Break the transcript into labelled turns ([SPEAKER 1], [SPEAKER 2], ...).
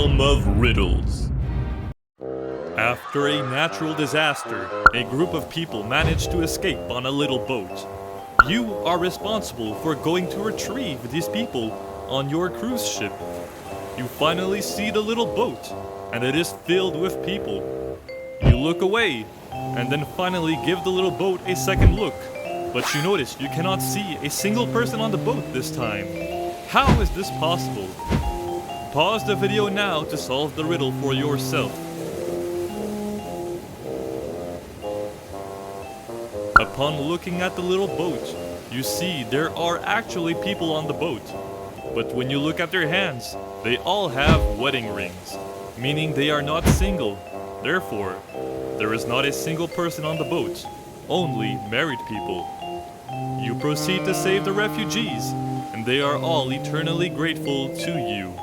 [SPEAKER 1] realm of riddles. After a natural disaster, a group of people managed to escape on a little boat. You are responsible for going to retrieve these people on your cruise ship. You finally see the little boat, and it is filled with people. You look away, and then finally give the little boat a second look. But you notice you cannot see a single person on the boat this time. How is this possible? Pause the video now to solve the riddle for yourself. Upon looking at the little boat, you see there are actually people on the boat. But when you look at their hands, they all have wedding rings, meaning they are not single. Therefore, there is not a single person on the boat, only married people. You proceed to save the refugees, and they are all eternally grateful to you.